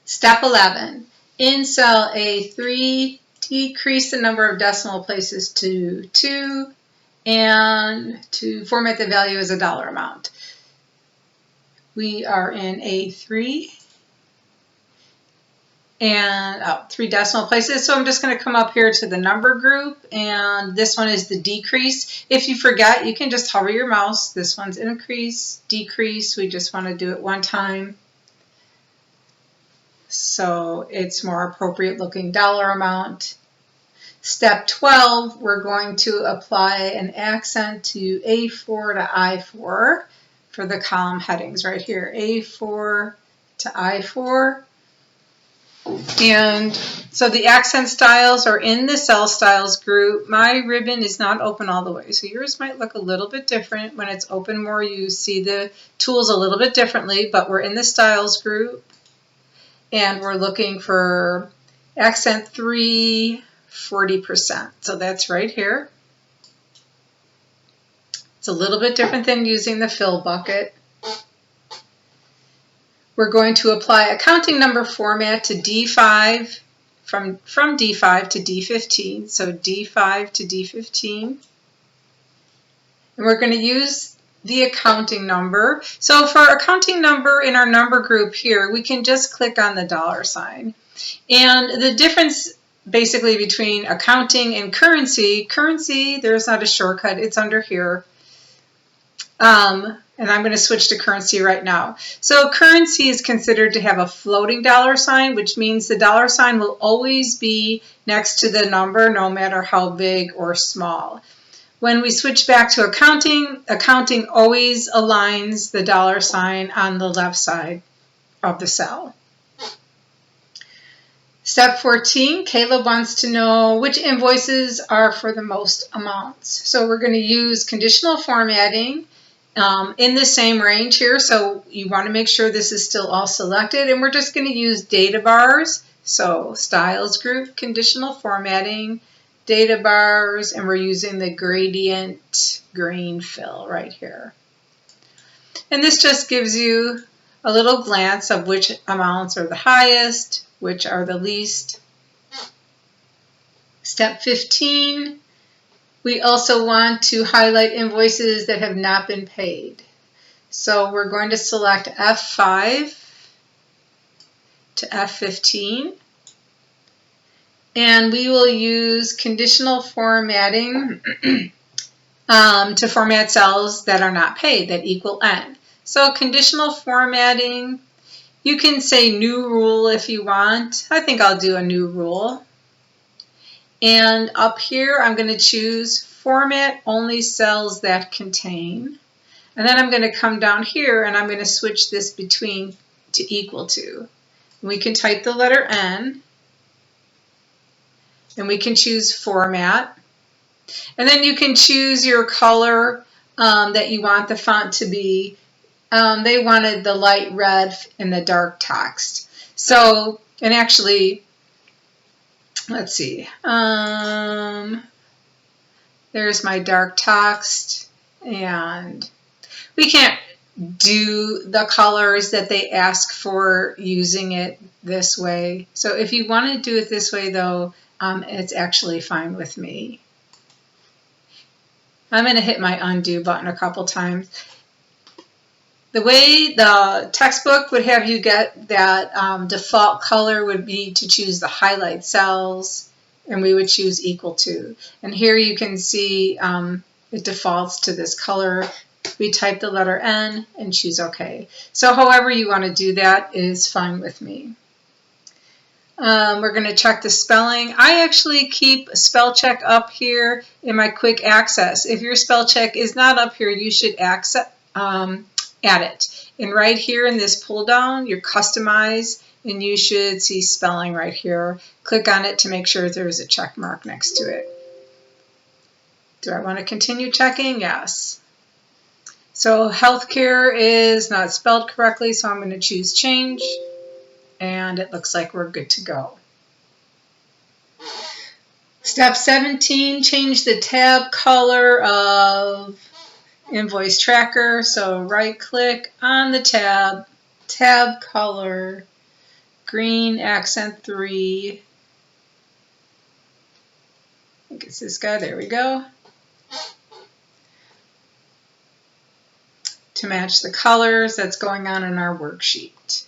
Step 11. In cell A3, decrease the number of decimal places to 2 and to format the value as a dollar amount. We are in A3 and 3 decimal places. So I'm just going to come up here to the number group, and this one is the decrease. If you forget, you can just hover your mouse. This one's increase, decrease. We just want to do it one time, so it's more appropriate looking dollar amount. Step 12, we're going to apply an accent to A4 to I4 for the column headings right here, A4 to I4. And so the accent styles are in the cell styles group. My ribbon is not open all the way, so yours might look a little bit different. When it's open more, you see the tools a little bit differently, but we're in the styles group. And we're looking for accent 3, 40%. So that's right here. It's a little bit different than using the fill bucket. We're going to apply a counting number format to D5, from D5 to D15. So D5 to D15. And we're going to use the accounting number. So for a counting number in our number group here, we can just click on the $sign. And the difference basically between accounting and currency, there's not a shortcut, it's under here. And I'm going to switch to currency right now. So currency is considered to have a floating $sign, which means the $sign will always be next to the number, no matter how big or small. When we switch back to accounting always aligns the $sign on the left side of the cell. Step 14, Caleb wants to know which invoices are for the most amounts. So we're going to use conditional formatting in the same range here. So you want to make sure this is still all selected, and we're just going to use data bars. So styles group, conditional formatting, data bars, and we're using the gradient green fill right here. And this just gives you a little glance of which amounts are the highest, which are the least. Step 15, we also want to highlight invoices that have not been paid. So we're going to select F5 to F15. And we will use conditional formatting to format cells that are not paid, that equal N. So conditional formatting, you can say new rule if you want. I think I'll do a new rule. And up here, I'm going to choose format only cells that contain. And then I'm going to come down here and I'm going to switch this between to equal to. We can type the letter N. And we can choose format. And then you can choose your color that you want the font to be. They wanted the light red and the dark text. So, and actually, let's see. There's my dark text. And we can't do the colors that they ask for using it this way. So if you want to do it this way, though, it's actually fine with me. I'm going to hit my undo button a couple times. The way the textbook would have you get that default color would be to choose the highlight cells, and we would choose equal to. And here you can see it defaults to this color. We type the letter N and choose OK. So however you want to do that is fine with me. We're going to check the spelling. I actually keep spell check up here in my quick access. If your spell check is not up here, you should add it. And right here in this pull down, your customize, and you should see spelling right here. Click on it to make sure there's a check mark next to it. Do I want to continue checking? Yes. So healthcare is not spelled correctly, so I'm going to choose change. And it looks like we're good to go. Step 17, change the tab color of invoice tracker. So right click on the tab color, green accent 3. I think it's this guy. There we go. To match the colors that's going on in our worksheet.